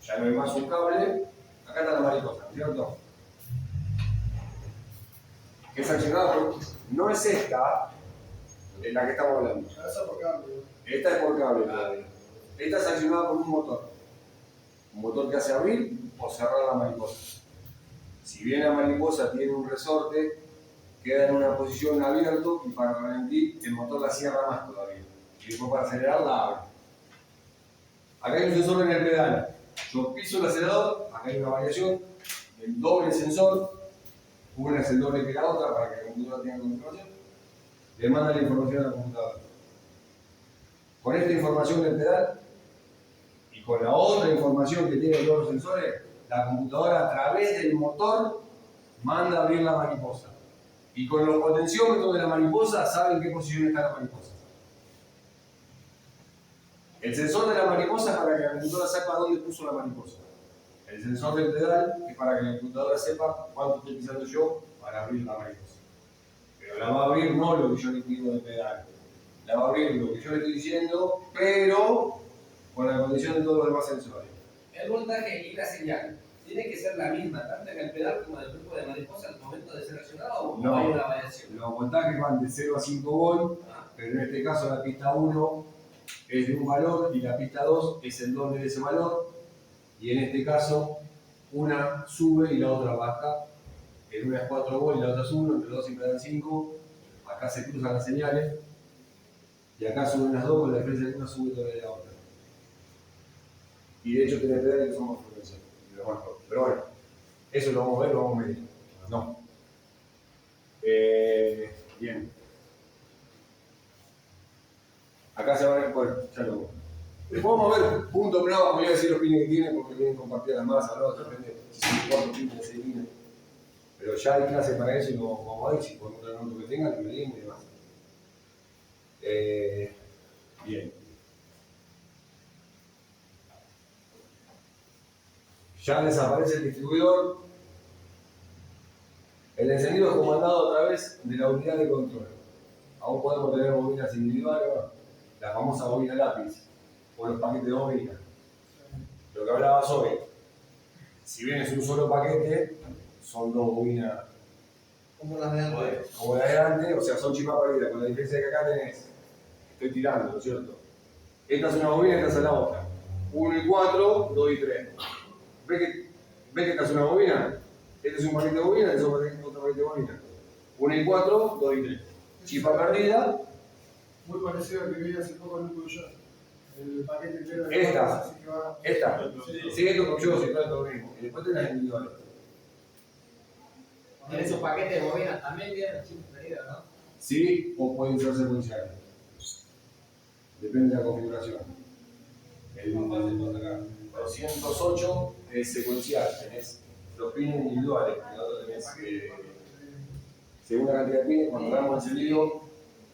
Ya no hay más un cable. Acá está la mariposa, ¿cierto? Que es accionada por. No es esta, en la que estamos hablando. Esa por cambio. Esta es por cable todavía. Esta es accionada por un motor. Un motor que hace abrir o cerrar la mariposa. Si bien la mariposa tiene un resorte, queda en una posición abierto y para ralentir el motor la cierra más todavía. Y después para acelerar la abre. Acá hay un sensor en el pedal. Yo piso el acelerador, acá hay una variación, el doble sensor, una es el doble que la otra para que la computadora tenga información, le manda la información a la computadora. Con esta información del pedal y con la otra información que tienen todos los sensores, la computadora a través del motor manda a abrir la mariposa. Y con los potenciómetros de la mariposa saben en qué posición está la mariposa. El sensor de la mariposa es para que la computadora sepa dónde puso la mariposa. El sensor del pedal es para que la computadora sepa cuánto estoy pisando yo para abrir la mariposa. Pero la va a abrir no lo que yo le pido del pedal, la va a abrir lo que yo le estoy diciendo, pero con la condición de todos los demás sensores. El voltaje y la señal tiene que ser la misma, tanto en el pedal como en el grupo de mariposa al momento de ser accionado, o No. hay una variación. Los voltajes van de 0 a 5 volt, Ah, pero en este caso la pista 1 es de un valor y la pista 2 es el doble de ese valor, y en este caso una sube y la otra baja. En una es 4 volt y la otra es 1, entre los dos siempre dan 5. Acá se cruzan las señales y acá suben las dos con la diferencia de que una sube sobre la otra. Y de hecho tiene pedales que son más frecuencias. Pero bueno, eso lo vamos a ver, lo vamos a medir. No. Bien. Acá se van a ver, bueno, ya lo después vamos a ver punto bravo, voy a decir los pines que tiene porque vienen compartidas las masas, ¿no? Depende si son 4 pines, 6 pines. Pero ya hay clases para eso y lo vamos a ver si podemos traer otro que tengan, que me digan y demás. Bien. Ya desaparece el distribuidor. El encendido es comandado a través de la unidad de control. Aún podemos tener bobinas individuales, ¿no? La famosa bobina lápiz o los paquetes de bobinas. Lo que hablabas hoy. Si bien es un solo paquete, son dos bobinas Como las de antes. como la de antes, o sea, son chipas perdidas, con la diferencia de que acá tenés, estoy tirando, ¿no es cierto? Esta es una bobina y esta es la otra. 1 y 4, 2 y 3. ¿Ves que esta es una bobina? Este es un paquete de bobina, este es otro paquete de bobina. 1 y 4, 2 y 3. Chipa perdida. Muy parecido al que vi hace poco en un yo. El paquete entero de Esta. cosas, así que va. Esta. Sí, esto con yo, si todo lo mismo. Y después tenés las individuales. En esos paquetes de bobinas también vienen los chips perdidos, ¿no? Sí, o pueden ser secuenciales. Depende de la configuración. El 208 es secuencial, tenés los pines individuales, y el otro tenés, según la cantidad de pines, cuando damos encendido,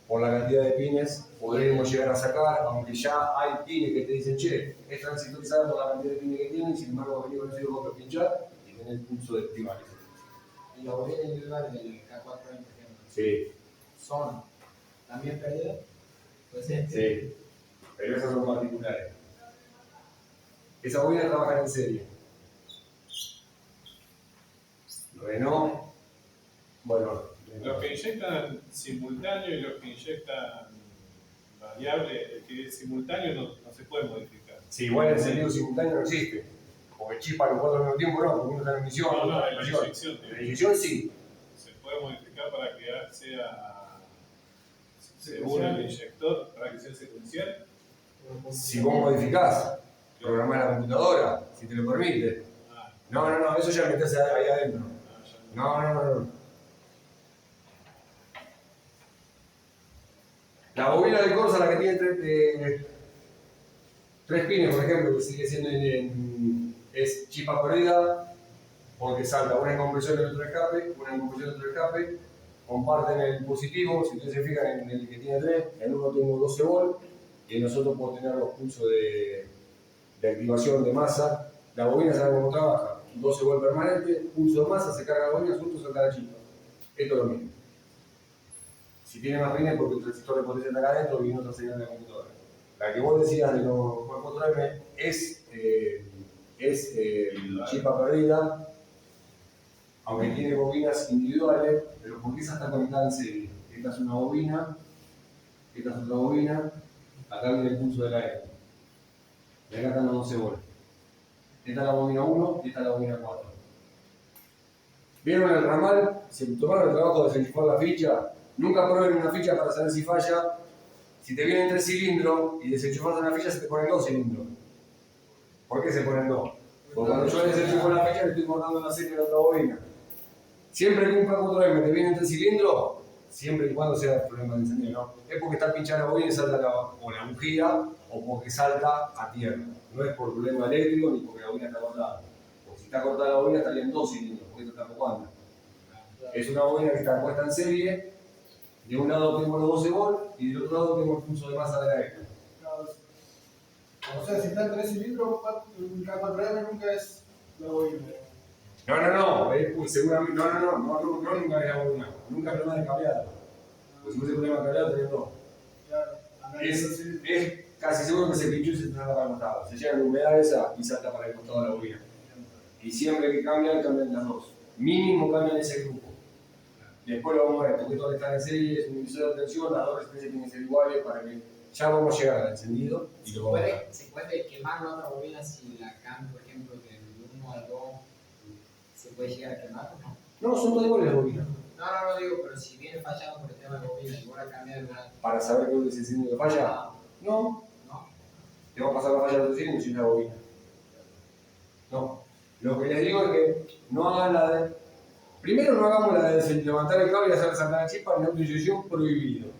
por la cantidad de pines podremos llegar a sacar, aunque ya hay pines que te dicen, che, es transistorizada por la cantidad de pines que tiene, y sin embargo, venís con el vos que pinchar y tenés el pulso de primarios. Y los bobinas individuales del K4M, por ejemplo, Sí, son también perdidos. Pues sí. sí, pero esas son particulares. Esas bobinas trabajan en serie. Renault, bueno, Los que inyectan simultáneo y los que inyectan variable, el que es simultáneo no se puede modificar. si igual el encendido simultáneo no existe, porque chispa los 4 al mismo tiempo no, porque uno está en emisión, No, otro no, está en la emisión. inyección. En la inyección sí. Se puede modificar para que sea según el inyector, para que sea secuencial. Si vos modificás, programás la computadora, si te lo permite. Ah, No, eso ya metés ahí adentro. ya. No. La bobina de Corsa, la que tiene tres pines, por ejemplo, que sigue siendo es chipa perdida, porque salta una en compresión y otro en escape, una en compresión y otro en escape, comparten el dispositivo, si ustedes se fijan en el que tiene 3, en uno tengo 12 volt, y en nosotros puedo tener los pulsos de activación de masa. La bobina sabe cómo trabaja, 12 volt permanente, pulso de masa, se carga la bobina, suelto, salta la chispa. Esto es lo mismo. Si tiene más pines porque el transistor de potencia está acá adentro, viene otra señal de la computadora. La que vos decías de los 4M es chipa perdida, aunque tiene bobinas individuales, pero porque esa está conectada en serie. Esta es una bobina, esta es otra bobina, acá viene el pulso de la E. Y acá están los 12 volts. Esta es la bobina 1 y esta es la bobina 4. ¿Vieron el ramal? Se tomaron el trabajo de desenchufar la ficha. Nunca prueben una ficha para saber si falla. Si te vienen 3 cilindros y desenchufas una ficha, se te ponen 2 cilindros. ¿Por qué se ponen 2? Porque cuando yo desenchufo la ficha, le estoy cortando la serie de la otra bobina. Siempre que un K4M te viene 3 cilindros, siempre y cuando sea problema de encendido, ¿no? Es porque está pinchada la bobina y salta la bujía, o porque salta a tierra. No es por problema eléctrico ni porque la bobina está cortada. Porque si está cortada la bobina, estarían 2 cilindros, porque esto está tocando. Es una bobina que está puesta en serie. De un lado tengo los 12 volts y del otro lado tengo el pulso de masa de la E. O sea, si está en 3 cilindros, un K4M nunca es la bobina. No, seguramente, no, nunca es la bobina. Nunca es problema de cableado. Porque si fuese problema de cableado, tenés 2. Claro. es casi seguro que se pinchó y se salta para el costado. Se llega la humedad esa y salta para el costado de la bobina. Y siempre que cambian las dos. Mínimo cambian ese grupo. Después lo vamos a ver, porque todo está en serie, es un divisor de tensión, las dos resistencias tienen que ser iguales para que ya vamos a llegar al encendido y lo vamos a ver. ¿Se puede quemar la otra bobina si la cambio, por ejemplo, del 1 al 2? ¿Se puede llegar a quemar o no? No, son todas iguales las bobinas. No digo, pero si viene fallando por el tema de la bobina y vos la cambias de una... Para saber que un encendido falla, no. Te va a pasar la falla de encendido sin la bobina. No. Lo que les digo es que no hagan la de. Primero, no hagamos la de levantar el cable y hacer saltar la chispa en autoinyección prohibido.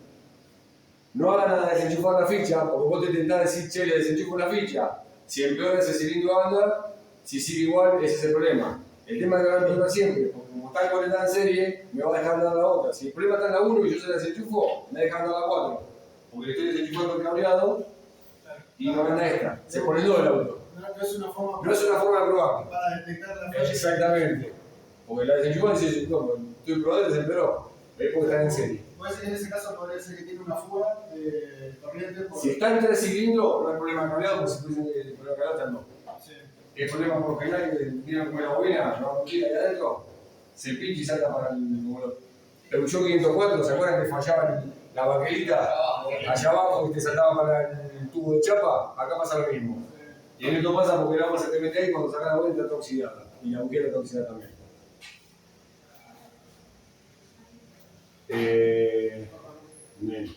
No hagan la de desenchufar la ficha, porque vos te intentás decir, che, le desenchufo la ficha. Si empeora ese cilindro anda, si sigue igual, ese es el problema. El tema es que van a empeorar siempre, porque como está conectada en serie, me va a dejar andar la otra. Si el problema está en la 1 y yo se la desenchufo, me deja andar la 4. Porque le estoy desenchufando el cableado y no anda esta. Se pone el 2 el auto. No es una forma No es una forma de probar. para detectar la falla. Exactamente. Porque la desenchufan y dice, no, estoy probando y se empeoró. Es porque está en serie. Pues en ese caso podría ser que tiene una fuga de corriente. Si está en 3 cilindros, no hay problema de cableado, porque si pudiesen el problema de cableado no. Sí. El problema por lo general que tiene como la bobina, no tira ahí adentro, se pincha y salta para el como el Peugeot 504, ¿se acuerdan que fallaba la baquelita allá abajo y te saltaba para el tubo de chapa? Acá pasa lo mismo. Y en esto pasa porque el agua se te mete ahí y cuando sacas la vuelta está oxidada. Y la buquera está oxidada también. Bien.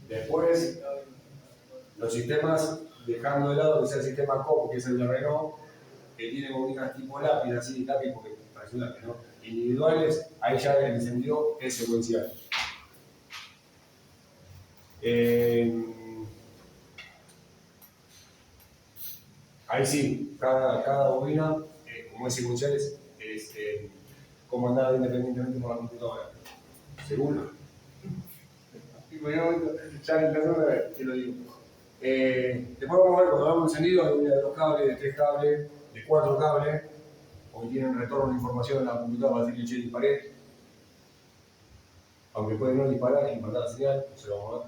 Después, los sistemas, dejando de lado que sea el sistema COP, que es el de Renault, que tiene bobinas tipo lápiz, así lápiz porque parece un lápiz, ¿no? Individuales, ahí ya el encendido es secuencial. Ahí sí, cada bobina, como es secuencial, es comandada independientemente por la computadora. ¿Seguro? Ya en persona te lo digo. Después vamos a ver cuando hagamos encendido, hay una de 2 cables, de 3 cables, de 4 cables, porque tienen retorno de información en la computadora para decir que che, disparé. Aunque puede no disparar y mandar la señal, no se lo vamos a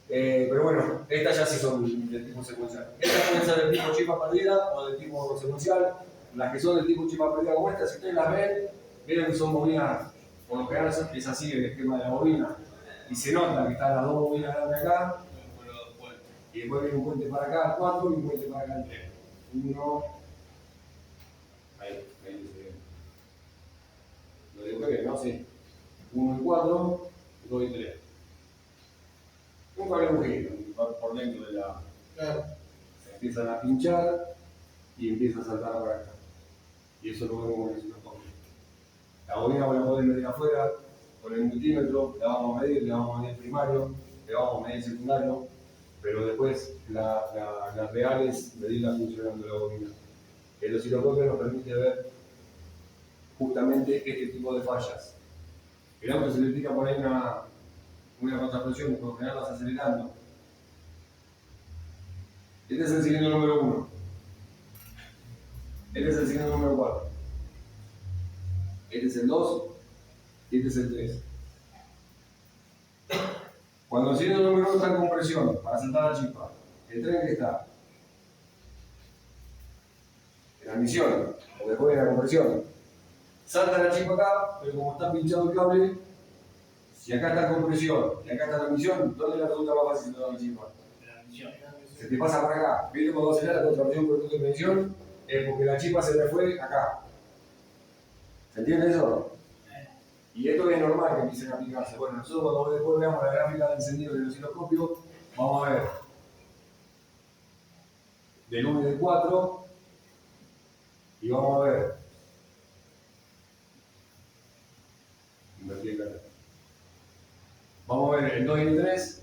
ver. Pero bueno, estas ya sí son del tipo secuencial. Estas pueden ser del tipo chip a perdida o del tipo secuencial. Las que son del tipo chip a perdida como estas, si ustedes las ven, verán que son bobinas, por lo general es así el esquema de la bobina. Y se nota que están las 2 bobinas grandes acá, y después viene un puente para acá, 4 y un puente para acá, 3. 1, ahí se ve. Lo digo bien, ¿no? Sí. 1 y 4, 2 y 3. Un cable bujero por dentro de la. Claro. Se empiezan a pinchar y empieza a saltar para acá. Y eso lo vemos en el cicloscopio. La bobina la podemos medir afuera con el multímetro, la vamos a medir, le vamos a medir el primario, le vamos a medir el secundario, pero después las reales medirlas funcionando la bobina. El osciloscopio nos permite ver justamente este tipo de fallas. El auto se le tira por ahí una contrapresión, por lo general vas acelerando. Este es el cilindro número 1. Este es el cilindro número 4. Este es el 2 y este es el 3. Cuando el cilindro número 1 está en compresión para saltar la chispa, el tren que está en la misión o después de la compresión, salta la chispa acá, pero como está pinchado el cable, si acá está en compresión y acá está la misión, ¿dónde es la ruta más fácil de la chispa? Se te pasa para acá. ¿Viste cuando se da la contracción por tu dimensión? Es porque la chispa se te fue acá. ¿Se entiende eso? Y esto es normal que empiecen a aplicarse. Bueno, nosotros cuando después veamos la gráfica de encendido del osciloscopio, vamos a ver del 1 y del 4 y vamos a ver vamos a ver el 2 y el 3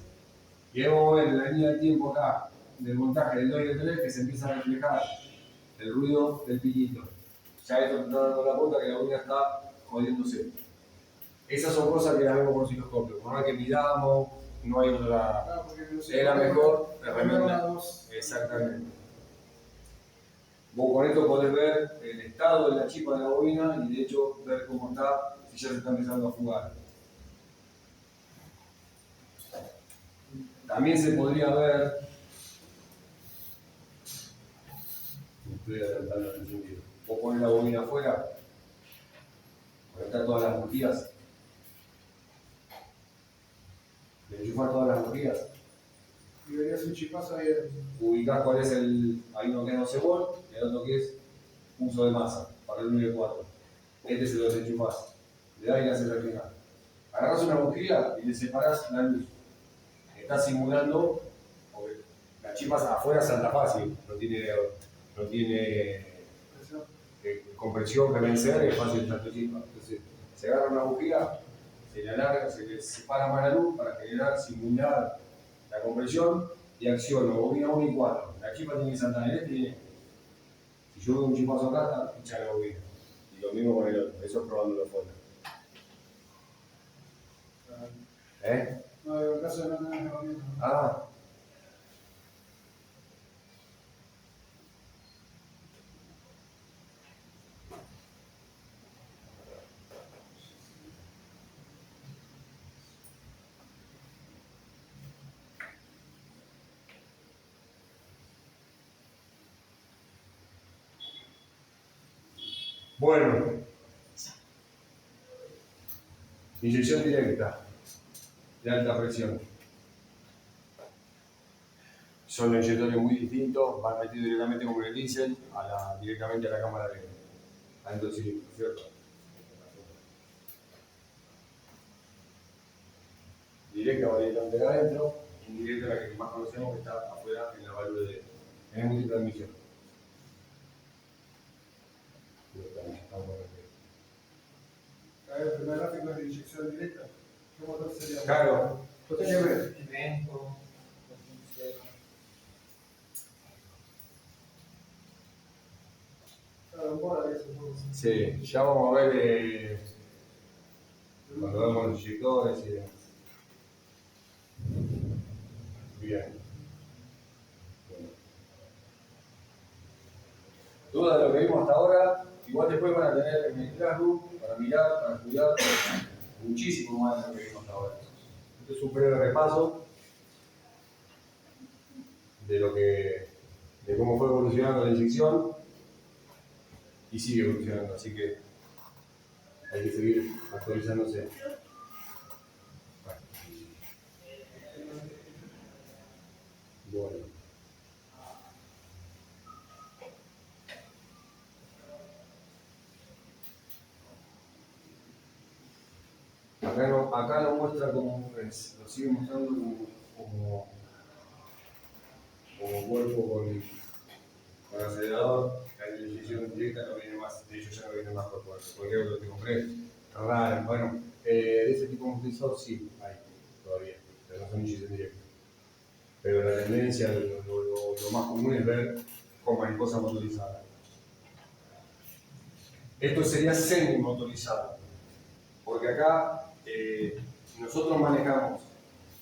y ahí vamos a ver la línea de tiempo acá del montaje del 2 y del 3 que se empieza a reflejar el ruido del pitito. Ya esto está dando la cuenta que la bobina está jodiéndose. Esas son cosas que las vemos con osciloscopio. Por más que midamos, no hay otra. Claro, Es la mejor herramienta. herramienta. Exactamente. Vos con esto podés ver el estado de la chispa de la bobina y de hecho ver cómo está, si ya se está empezando a fugar. También se podría ver, estoy adelantando en el sentido, vos ponés la bobina afuera, conectás todas las bujías, le enchufás todas las bujías, Y verías un chipazo ahí. ubicás cuál es el, hay uno que es 12 volt y el otro que es uso de masa, para el 1 y el 4. Este se lo desenchufás, le das y le haces reflejar. Agarrás una bujía y le separás la luz. Estás simulando, porque la chispa afuera salta fácil, no tiene compresión que vencer, es fácil tanto chispa. Entonces, se agarra una bujía, se le alarga, se le separa más la luz para generar, simular la compresión y acciona bobina 1 y 4. La chispa tiene que saltar en este y en este. Si yo veo un chispazo acá, está pinchada la bobina. Y lo mismo con el otro, eso es probándolo afuera. ¿Eh? No, en el caso de no tener herramientas. Ah. Bueno, inyección directa de alta presión. Son inyectores muy distintos, van metidos directamente como en el diésel, directamente a la cámara de adentro del cilindro, ¿cierto? Directa va directamente acá adentro, indirecta la que más conocemos que está afuera en la válvula en el multitransmisión. A ver, el primer gráfico es de inyección directa. ¿Qué motor sería? Claro, Potente. Evento, potencia. Claro, un poco de eso. sí, ya vamos a ver cuando vemos los inyectores y demás. Bien. Bueno. Dudas de lo que vimos hasta ahora, igual después van a tener en el Classroom para mirar, para estudiar muchísimo más de lo que vimos hasta ahora. Esto es un breve repaso de cómo fue evolucionando la inyección y sigue evolucionando, así que hay que seguir actualizándose. Bueno. Acá lo muestra como es, lo sigue mostrando como cuerpo con acelerador. La inyección directa no viene más, de hecho ya no viene más por cuerpo, porque creo que lo que compré raro. Bueno, de ese tipo de motorizador sí hay todavía, pero no son inyección directa. Pero la tendencia, lo más común es ver con mariposa motorizada. Esto sería semi-motorizado, porque acá nosotros manejamos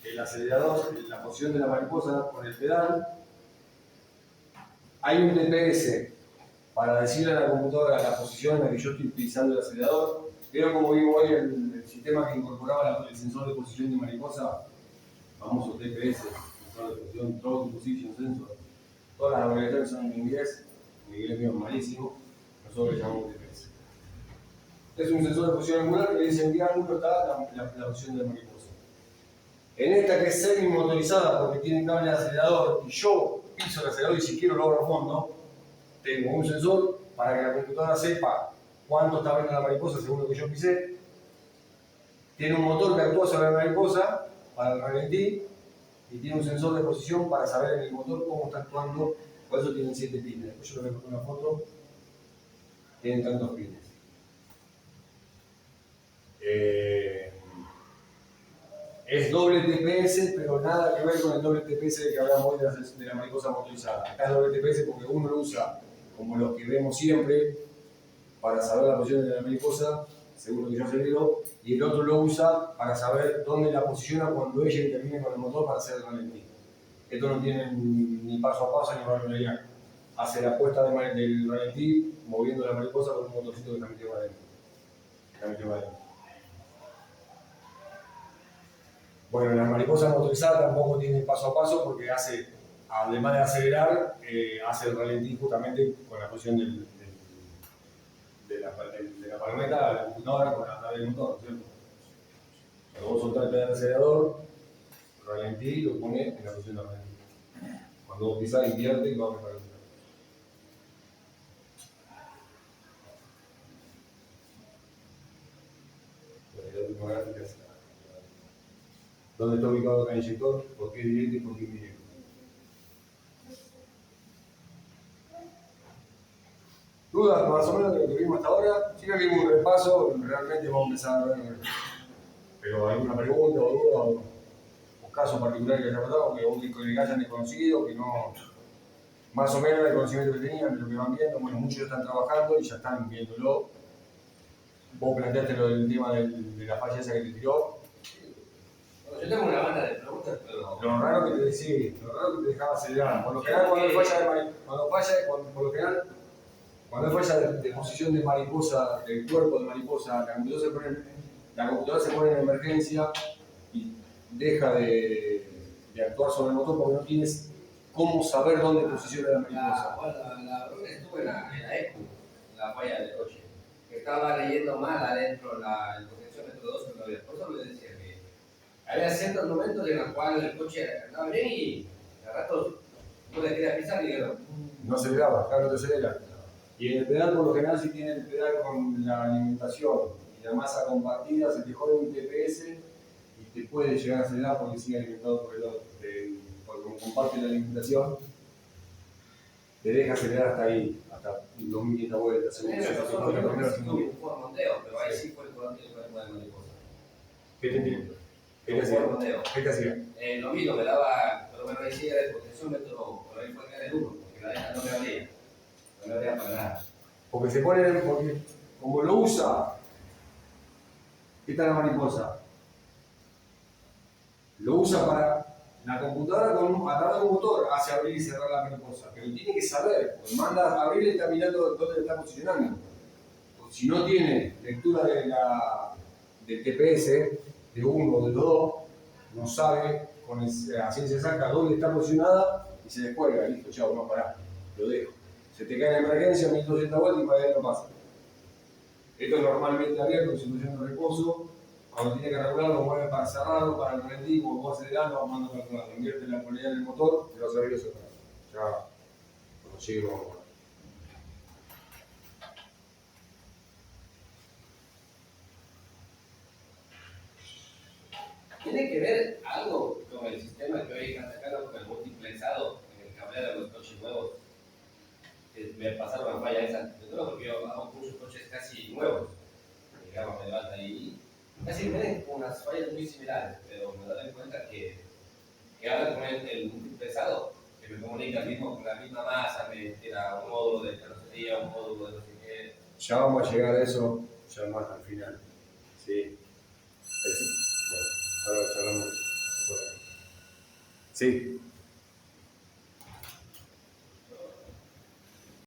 el acelerador, la posición de la mariposa con el pedal. Hay un DPS para decirle a la computadora la posición en la que yo estoy utilizando el acelerador. Pero como vimos hoy, el sistema que incorporaba el sensor de posición de mariposa, famoso DPS, sensor de posición, Throw Position Sensor. Todas las abreviaciones son en inglés, en inglés mío es malísimo, nosotros le llamamos DPS. Es un sensor de posición angular que le dice en qué ángulo está la posición de la mariposa. En esta que es semi-motorizada porque tiene cable de acelerador y yo piso el acelerador y si quiero lo abro a fondo, tengo un sensor para que la computadora sepa cuánto está viendo la mariposa según lo que yo pisé. Tiene un motor que actúa sobre la mariposa para el ralentí y tiene un sensor de posición para saber en el motor cómo está actuando. Por eso tienen 7 pines. Después yo le voy a poner una foto. Tienen tantos pines. Es doble TPS, pero nada que ver con el doble TPS que hablamos hoy de la mariposa motorizada. Acá es doble TPS porque uno lo usa como los que vemos siempre para saber la posición de la mariposa, según lo que yo acelero, y el otro lo usa para saber dónde la posiciona cuando ella interviene con el motor para hacer el ralentí. Esto no tiene ni paso a paso ni manualidad. hace la puesta del ralentí moviendo la mariposa con un motorcito que también lleva adentro. Bueno, la mariposa motorizada tampoco tiene paso a paso porque hace, además de acelerar, hace el ralentí justamente con la posición de la palometa a la computadora con la llave del motor, ¿cierto? Cuando vos soltás el pedal de acelerador, ralentí lo pone en la posición de ralentí. Cuando vos pisás, invierte y va a mejorar. ¿Dónde está ubicado el inyector? ¿Por qué directo y por qué indirecto? ¿Dudas más o menos de lo que vimos hasta ahora? Sí que vimos un repaso, realmente vamos a empezar a ver. Pero alguna pregunta o duda o caso particular que haya pasado, que hayan desconocido, que no. Más o menos el conocimiento que tenían, de lo que van viendo, bueno, muchos ya están trabajando y ya están viéndolo. Vos planteaste lo del tema de la falla esa que te tiró. Bueno, yo tengo una banda de preguntas, pero. Lo raro que te decía, lo raro que te dejaba acelerar. Por lo general, cuando hay falla de posición de mariposa, del cuerpo de mariposa, la computadora se pone en emergencia y deja de actuar sobre el motor porque no tienes cómo saber dónde posiciona la mariposa. La broma estuvo en la ECU, la falla del coche, que estaba leyendo mal adentro el potenciómetro 2 que no había. Por eso me decía que había ciertos momentos en los cuales el coche andaba bien y de rato no le quería pisar y dijeron. No aceleraba, claro, no te acelera. Y en el pedal, por lo general, si tiene el pedal con la alimentación y la masa compartida, se te jode un TPS y te puede llegar a acelerar porque sigue alimentado por el otro. Porque como comparte la alimentación, te deja acelerar hasta ahí, hasta 2500 vueltas. Según un formondeo, pero ahí sí fue el cuerpo de mariposa. ¿Qué te entiendo? ¿Qué te Un hacía? formondeo. ¿Qué te hacía? Lo mismo, me daba, pero bueno, ahí sí era el potenciómetro, pero ahí fue que era el 1, porque la deja no me abría. No me abría para nada. Porque se pone, porque como lo usa, ¿qué tal la mariposa? Lo usa para la computadora a través de un motor, hace abrir y cerrar la mariposa, pero tiene que saber, pues manda a abrir y está mirando dónde le está posicionando. Pues si no tiene lectura del TPS, de uno o de los dos, no sabe a ciencia exacta dónde está posicionada y se descuelga, listo, chao, no, pará, lo dejo. Se te cae en emergencia, 1200 vueltas y para allá no pasa. Esto es normalmente abierto en situación de reposo. Cuando tiene que regularlo, mueve para cerrarlo, para el ralentí, como vos acelerando, vamos mandando para otro lado. Invierte la polaridad en el motor y lo hace abrir eso. Ya, cuando llegue, vamos a ver. ¿Tiene que ver algo con el sistema que hoy están sacando con el multiplexado en el cableado de los coches nuevos? Me pasaron la falla esa, de todo porque yo hago muchos coches casi nuevos, digamos, de alta y casi tienen unas fallas muy similares, pero me doy cuenta que ahora con el multiplexado, que me comunica mismo con la misma masa, me tira un módulo de carrocería, un módulo de no sé qué. Ya vamos a llegar a eso, ya más al final. Sí. Bueno, ahora charlamos de eso. Sí.